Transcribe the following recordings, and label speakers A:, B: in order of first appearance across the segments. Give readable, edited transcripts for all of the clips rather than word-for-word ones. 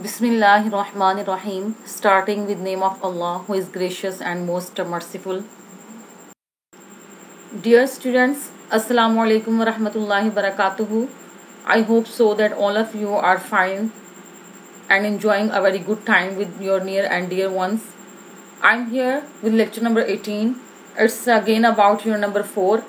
A: Bismillahirrahmanirrahim, starting with name of Allah who is gracious and most merciful. Dear students, Assalamu alaikum wa rahmatullahi wa barakatuhu. I hope so that all of you are fine and enjoying a very good time with your near and dear ones. I'm here with lecture number 18. It's again about your number 4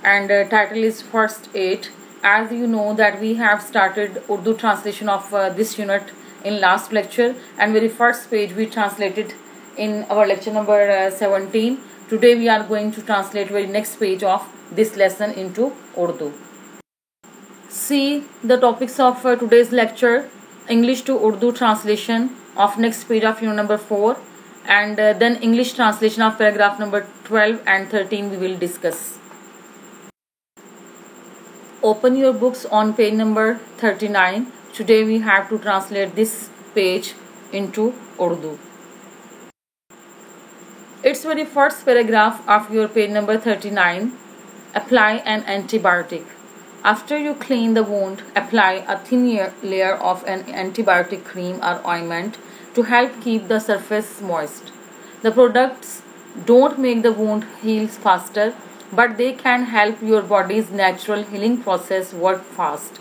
A: and title is First 8. As you know that we have started Urdu translation of this unit in last lecture, and very first page we translated in our lecture number 17. Today we are going to translate very next page of this lesson into Urdu. See the topics of today's lecture: English to Urdu translation of next page of unit number 4, and then English translation of paragraph number 12 and 13 we will discuss. Open your books on page number 39. Today we have to translate this page into Urdu. Its very first paragraph of your page number 39. Apply an antibiotic. After you clean the wound, apply a thin layer of an antibiotic cream or ointment to help keep the surface moist. The products don't make the wound heal faster, but they can help your body's natural healing process work fast.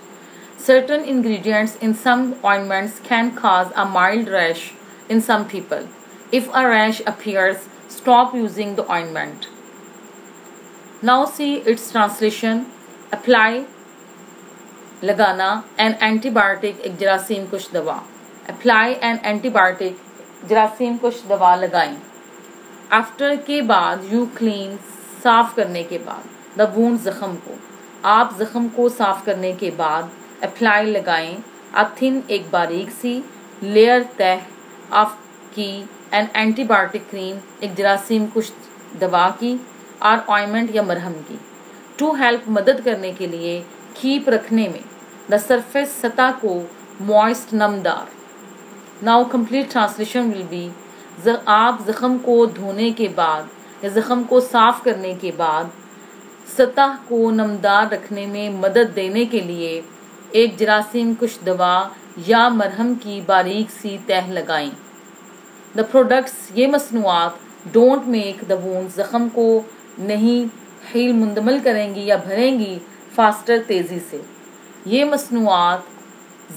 A: Certain ingredients in some ointments can cause a mild rash in some people. If a rash appears, stop using the ointment. Now see its translation. Apply, लगाना, an antibiotic, एक जरासीम कुश दवा. Apply an antibiotic, जरासीम कुश दवा लगाएं. After के बाद you clean, साफ करने के बाद, the wound जख्म को, आप जख्म को साफ करने के बाद apply लगाएं, a thin एक बारीक सी layer तह of की an antibiotic cream, एक जरासीम कुश दवा की और ointment या मरहम की, to help मदद करने के लिए keep रखने में, the surface सतह को moist नमदार. Now complete translation will be, आप जख्म को धोने के बाद या जख्म को साफ करने के बाद सतह को नमदार रखने में मदद देने के लिए एक जरासीम कुश दवा या मरहम की बारीक सी तह लगाएं. द प्रोडक्ट्स, ये मसनूआत, डोंट मेक द वुंड, जख्म को नहीं हील मुंदमल करेंगी या भरेंगी फास्टर, तेज़ी से. ये मसनूआत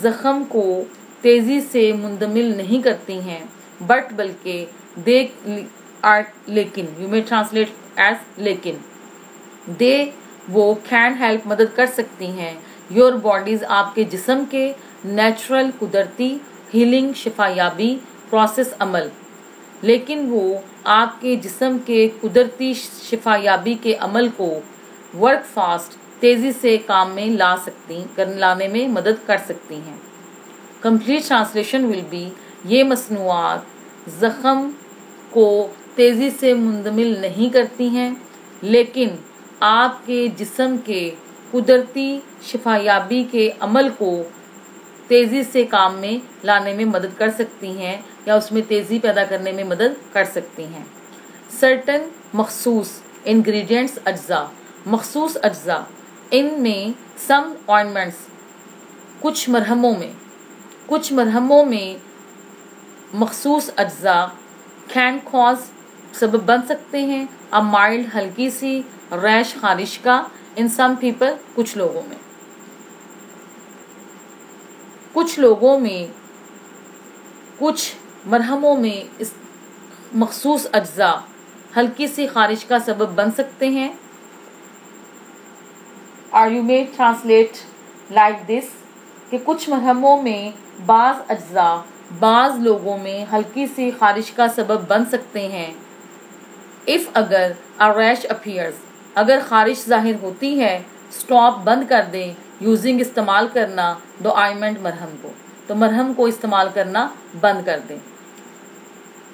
A: जख्म को तेज़ी से मुंदमिल नहीं करती हैं, बट बल्कि दे आर, लेकिन, यू मे ट्रांसलेट एज लेकिन, दे वो कैन हेल्प, मदद कर सकती हैं, योर बॉडीज़, आपके जिस्म के नेचुरल कुदरती हीलिंग शिफायाबी प्रोसेस अमल, लेकिन वो आपके जिस्म के कुदरती शिफायाबी के अमल को वर्क फास्ट, तेज़ी से काम में लाने में मदद कर सकती हैं. कंप्लीट ट्रांसलेशन विल बी, ये मसनूआत ज़ख्म को तेज़ी से मुंदमिल नहीं करती हैं, लेकिन आपके जिस्म के कुदरती शिफायाबी के अमल को तेज़ी से काम में लाने में मदद कर सकती हैं या उसमें तेज़ी पैदा करने में मदद कर सकती हैं. सर्टन मखसूस इंग्रेडिएंट्स, अज्जा, मखसूस अज्जा, इनमें सम ऑइंटमेंट्स, कुछ मरहमों में मखसूस अज्जा कैन कॉज, सबब बन सकते हैं, अ माइल्ड, हल्की सी, रैश, खारिश का, इन सम पीपल, कुछ लोगों में कुछ मरहमों में इस मखसूस अज्जा हल्की सी खारिश का सबब बन सकते हैं. और you may translate like this, कि कुछ मरहमों में बाज़ अज्जा बाज़ लोगों में हल्की सी खारिश का सबब बन सकते हैं. इफ़, अगर, अ रैश अपीयर्स, अगर खारिश ज़ाहिर होती है, स्टॉप, बंद कर दें, यूजिंग, इस्तेमाल करना, द ऑइंटमेंट, मरहम को, तो मरहम को इस्तेमाल करना बंद कर दें.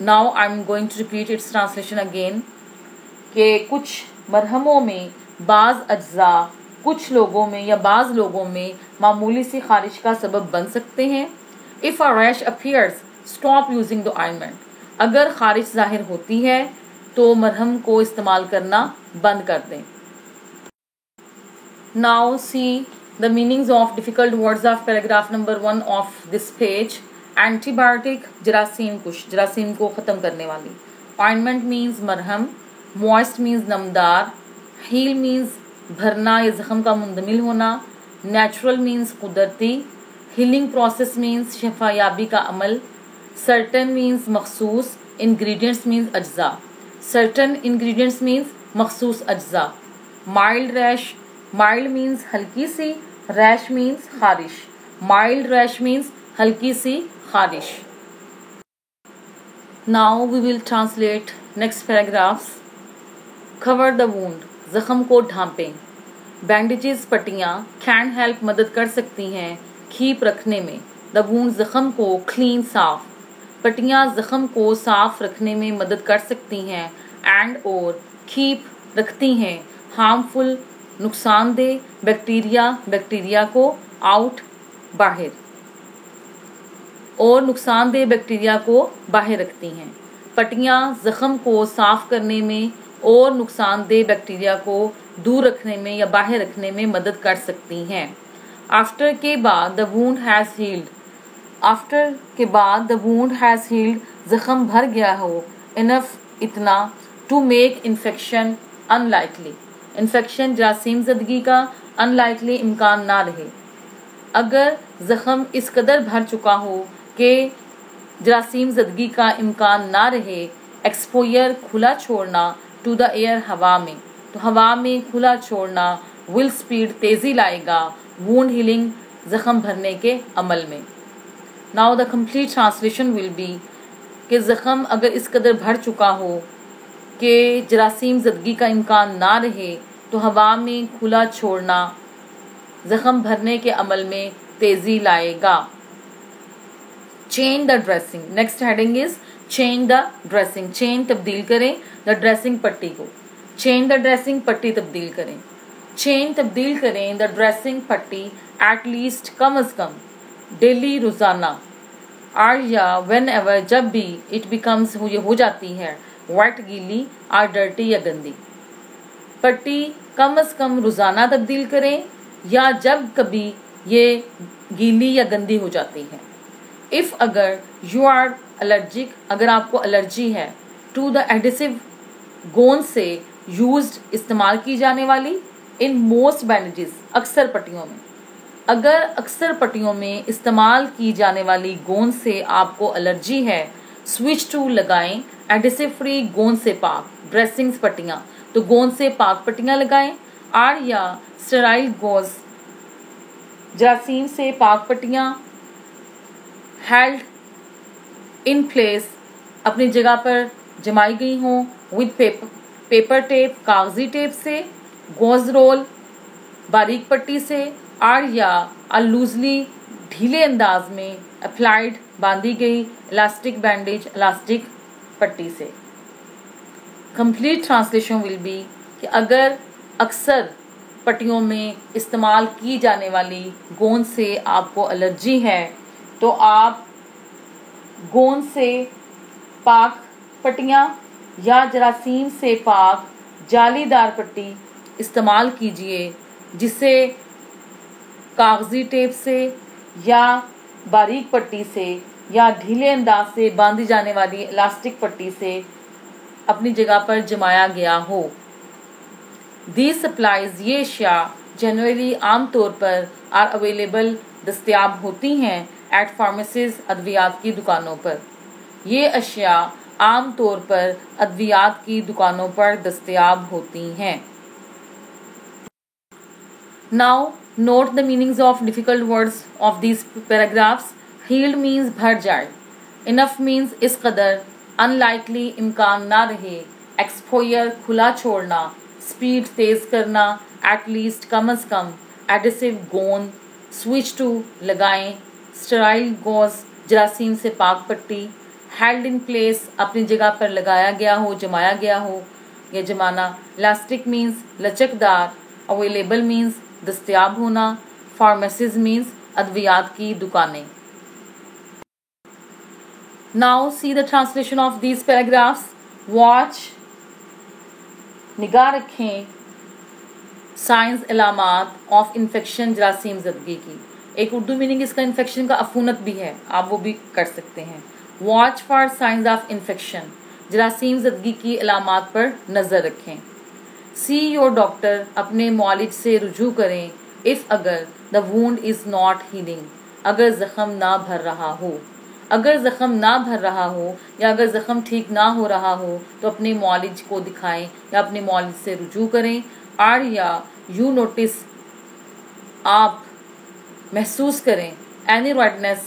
A: Now I am going to repeat its translation again, कि कुछ मरहमों में बाज़ अज्जा कुछ लोगों में या बाज़ लोगों में मामूली सी खारिश का सबब बन सकते हैं. If a rash appears, stop using the ointment, अगर खारिश ज़ाहिर होती है तो मरहम को इस्तेमाल करना बंद कर दें. Now see the meanings of difficult words of paragraph number 1 of this page, antibiotic जरासीम कुश, जरासीम को ख़त्म करने वाली। ऑइंटमेंट मीन्स मरहम। मॉइस्ट मीन्स नमदार। हील मीन्स भरना या जख्म का मुंदमिल होना। नेचुरल मीन्स कुदरती। हीलिंग प्रोसेस मीन्स शफायाबी का अमल। सर्टन मीन्स मखसूस। इंग्रेडिएंट्स मीन्स अज्जा। सर्टन इंग्रेडिएंट्स मीन्स मखसूस अज्जा। माइल्ड रैश, माइल्ड मीन्स हल्की सी, रैश मीन्स खारिश। माइल्ड रैश मीन्स हल्की सी खारिश। Now we will translate next paragraphs. Cover the wound, जख्म को ढांपें। बैंडेजेस, पट्टियाँ, कैन हेल्प, मदद कर सकती हैं, कीप रखने में। द वुंड, जख्म को, क्लीन, साफ। पट्टियाँ जख्म को साफ रखने में मदद कर सकती हैं, एंड और कीप, रखती हैं, हार्मफुल, नुकसानदेह, बैक्टीरिया, बैक्टीरिया को, आउट, बाहर, और नुकसानदेह बैक्टीरिया को बाहर रखती हैं। पट्टियाँ जख्म को साफ करने में और नुकसानदेह बैक्टीरिया को दूर रखने में या बाहर रखने में मदद कर सकती हैं। आफ्टर के बाद the wound has healed, after के बाद द वुंड हैज़ हील्ड, जख्म भर गया हो, इनफ, इतना, to make infection unlikely, infection जरासीम ज़दगी का अनलाइकली, इम्कान ना रहे। अगर जख्म इस कदर भर चुका हो कि जरासीम ज़दगी का इम्कान ना रहे, एक्सपोयर, खुला छोड़ना, टू द एयर, हवा में, तो हवा में खुला छोड़ना, विल स्पीड, तेज़ी लाएगा, वुंड हीलिंग, जख्म भरने के अमल में। Now the complete translation will B कि जख्म अगर इस कदर भर चुका हो कि जरासीम ज़दगी का इम्कान ना रहे, तो हवा में खुला छोड़ना जख्म भरने के अमल में तेज़ी लाएगा। Change the dressing, next heading is change the dressing. Change, तब्दील करें, द ड्रेसिंग, पट्टी को। चेंज द ड्रेसिंग, पट्टी तब्दील करें। चेंज, तब्दील करें, द ड्रेसिंग, पट्टी, एट लीस्ट, कम अज कम, डेली, रोजाना, आर या वेन एवर, जब भी, इट बिकम्स, ये हो जाती है, वेट, गीली, आर डर्टी, या गंदी। पट्टी कम अज कम रोजाना तब्दील करें या जब कभी ये गीली या गंदी हो जाती है। इफ़, अगर, यू आर एलर्जिक, अगर आपको एलर्जी है, टू द एडिसिव, गोंद से, यूज्ड, इस्तेमाल की जाने वाली, इन मोस्ट बैंडेजेस, अक्सर पट्टियों में, अगर अक्सर पट्टियों में इस्तेमाल की जाने वाली गोंद से आपको एलर्जी है, स्विच टू, लगाएं, एडिसिव फ्री, गोंद से पाक, ड्रेसिंग्स, पट्टियाँ, तो गोंद से पाक पट्टियाँ लगाएं। आर या स्टेराइल गॉज, जरासीम से पाक पट्टियाँ, हेल्ड इन प्लेस, अपनी जगह पर जमाई गई हों, विद पेपर टेप, कागजी टेप से, गॉज रोल, बारीक पट्टी से, आर या लूजली, ढीले अंदाज में, अप्लाइड, बांधी गई, इलास्टिक बैंडेज, इलास्टिक पट्टी से। कंप्लीट ट्रांसलेशन विल बी कि अगर अक्सर पट्टियों में इस्तेमाल की जाने वाली गोंद से आपको एलर्जी है, तो आप गोंद से पाक पट्टियाँ या जरासीम से पाक जालीदार पट्टी इस्तेमाल कीजिए, जिसे कागजी टेप से या बारीक पट्टी से या ढीले अंदाज से बांधी जाने वाली इलास्टिक पट्टी से अपनी जगह पर जमाया गया हो। दीज सप्लाईज, ये अशिया, जनरली, आमतौर पर, आर अवेलेबल, दस्तयाब होती हैं, एट फार्मेसीज, अद्वियात की दुकानों पर। ये अशिया आम तौर पर अद्वियात की दुकानों पर दस्तयाब होती हैं। Now note the meanings of difficult words of these paragraphs. Healed means भर जाए, इनफ मीन्स इस कदर, अनलाइकली, इम्कान ना रहे, एक्सपोयर, खुला छोड़ना, स्पीड, तेज करना, एट लीस्ट, कम अज कम, एडिसिव, गोंद, स्विच टू, लगाएं, स्टेराइल गॉज, जरासीम से पाक पट्टी, हेल्ड इन प्लेस, अपनी जगह पर लगाया गया हो, जमाया गया हो या जमाना, इलास्टिक मीन्स लचकदार, अवेलेबल मीन्स दस्तयाब होना, फार्मेसीज मीन्स अद्वियात की दुकानें। Now see the translation of these paragraphs. Watch, निगाह रखें, साइंस, अलामात ऑफ इन्फेक्शन, जरासीम ज़दगी की, एक उर्दू मीनिंग इसका इन्फेक्शन का अफूनत भी है, आप वो भी कर सकते हैं। Watch for signs of infection, जरासीम ज़दगी की अलामात पर नज़र रखें। सी योर डॉक्टर, अपने मौलिज से रुजू करें। इफ़, अगर, the wound is not healing, अगर ज़ख़म ना भर रहा हो। अगर ज़ख़म ना भर रहा हो या अगर ज़ख़म ठीक ना हो रहा हो तो अपने मौलिज को दिखाएं या अपने मौलिज से रुजू करें। आर या यू नोटिस, आप महसूस करें, एनी रेडनेस,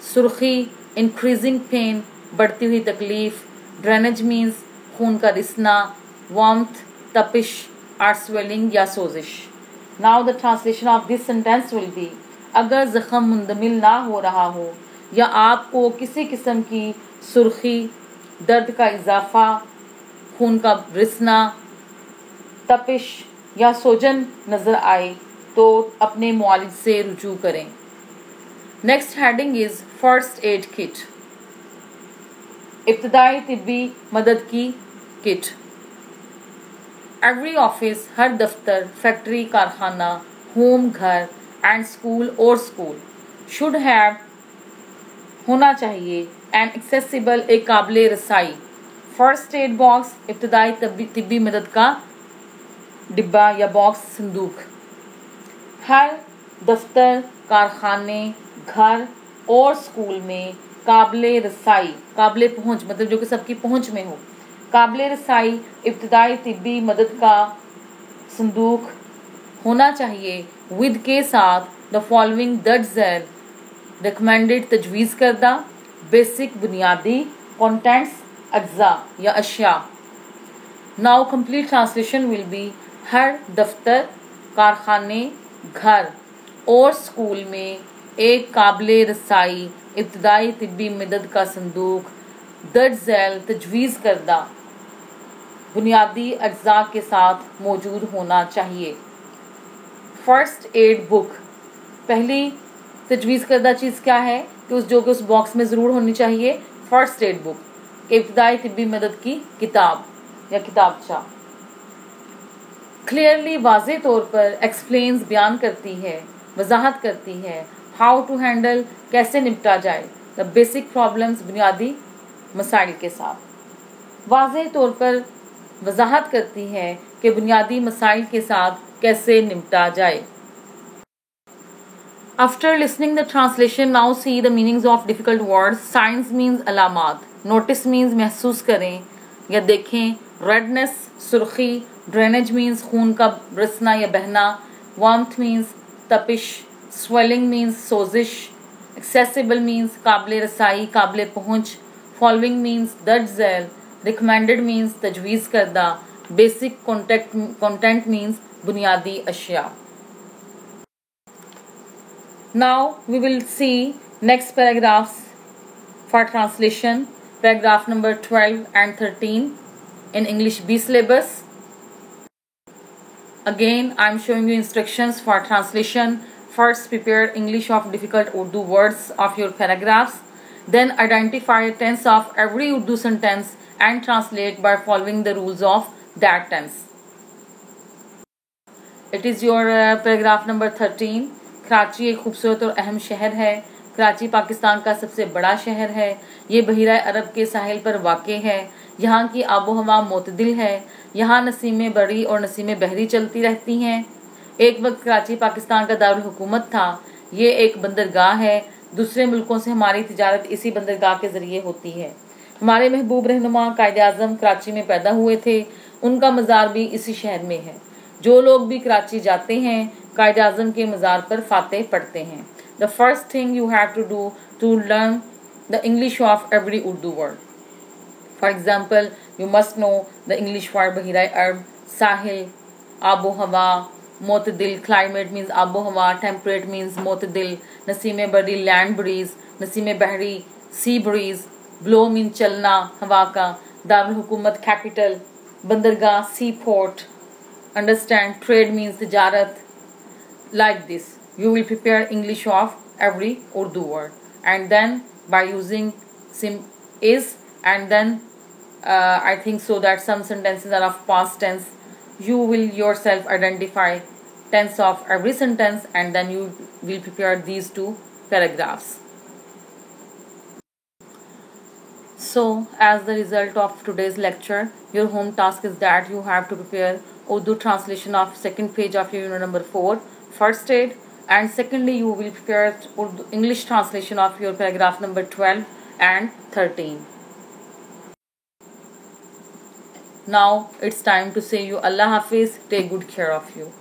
A: सुर्खी, इंक्रीजिंग पेन, बढ़ती हुई तकलीफ, ड्रेनेज मीन्स खून का रिसना, वार्मथ, तपिश, आर स्वेलिंग या सोजिश। Now the translation of this sentence will be, अगर ज़ख़म मुंदमिल ना हो रहा हो या आपको किसी किस्म की सुर्खी, दर्द का इजाफा, खून का रिसना, तपिश या सोजन नज़र आए तो अपने मुआलिज से रुजू करें। Next heading is first aid kit, इब्तदाई तिब्बी मदद की किट। एवरी ऑफिस, हर दफ्तर, फैक्ट्री, कारखाना, होम, घर एंड स्कूल और स्कूल, शुड हैव, होना चाहिए, एंड एक्सेसिबल, एक काबिल रसाई, फर्स्ट एड बॉक्स, इब्तदाई तिब्बी मदद का डिब्बा या बॉक्स, संदूक। हर दफ्तर, कारखाने, घर और स्कूल में काबिल रसाई, काबिल पहुंच मतलब जो कि सबकी पहुंच में हो, काबिल रसाई इब्तदाई तिब्बी मदद का संदूक होना चाहिए, विद के साथ द फॉलोइंग दर्ज झैल रिकमेंडेड, तजवीज़ करदा, बेसिक बुनियादी, कंटेंट्स, अज्जा या अशिया। Now complete translation will be, हर दफ्तर, कारखाने, घर और स्कूल में एक काबिल रसाई इब्तदाई तिब्बी मदद का संदूक दर्ज झैल तजवीज़ करदा बुनियादी अज्जा के साथ मौजूद होना चाहिए। फर्स्ट एड बुक, पहली तजवीज़ करदा चीज़ क्या है कि उस बॉक्स में ज़रूर होनी चाहिए फर्स्ट एड बुक, इब्तदाई तिब्बी मदद की किताब या किताबचा। क्लियरली, वाज़े तौर पर, एक्सप्लेन्स, बयान करती है, वजाहत करती है, हाउ टू हैंडल, कैसे निपटा जाए, द बेसिक प्रॉब्लम्स, बुनियादी मसाइल के साथ। वाज़े तौर पर वजाहत करती है कि बुनियादी मसाइल के साथ कैसे निपटा जाए। After listening the translation, now see the meanings of difficult words. Signs means अलामात, notice means महसूस करें या देखें, redness सुर्खी, drainage means खून का रिसना या बहना, warmth means तपिश, swelling means सोजिश, accessible means काबिल रसाई, काबिल पहुँच, following means दर्ज झैल, recommended means तजवीज़ करदा, basic content means बुनियादी अशिया। Now we will see next paragraphs for translation, paragraph number 12 and 13 in English B syllabus. Again, I am showing you instructions for translation. First, prepare English of difficult Urdu words of your paragraphs. Then identify tense of every Urdu sentence and translate by following the rules of that tense. It is your paragraph number 13. Karachi एक खूबसूरत और अहम शहर है। कराची पाकिस्तान का सबसे बड़ा शहर है। ये बहिरा अरब के साहिल पर वाक़े है। यहाँ की आबो हवा मोतदिल है। यहाँ नसीमें बड़ी और नसीमें बहरी चलती रहती हैं। एक वक्त कराची पाकिस्तान का दारुल हुकूमत था। ये एक बंदरगाह है। दूसरे मुल्कों से हमारी तिजारत इसी बंदरगाह के ज़रिए होती है। हमारे महबूब रहनुमा कायदे आज़म कराची में पैदा हुए थे। उनका मज़ार भी इसी शहर में है। जो लोग भी कराची जाते हैं कायदे आज़म के मज़ार पर फाते पढ़ते हैं। The first thing you have to do to learn the English of every Urdu word. For example, you must know the English for बहिरा अरब, साहिल, आबो हवा, मोतदिल, क्लाइमेट मीन्स आबो हवा, टेम्परेट मीन्स मोतदिल, नसीम बड़ी लैंड ब्रीज, नसीम बहरी सी ब्रीज, ब्लो मीन चलना हवा का, दारुल हुकूमत कैपिटल, बंदरगाह सी पोर्ट, अंडरस्टैंड, ट्रेड मीन्स तिजारत। Like this, you will prepare English of every Urdu word, and then by using is and then I think so that some sentences are of past tense. You will yourself identify tense of every sentence, and then you will prepare these two paragraphs. So, as the result of today's lecture, your home task is that you have to prepare Urdu translation of second page of your unit number 4, first aid, and secondly you will prepare Urdu English translation of your paragraph number 12 and 13. Now it's time to say you Allah Hafiz, take good care of you.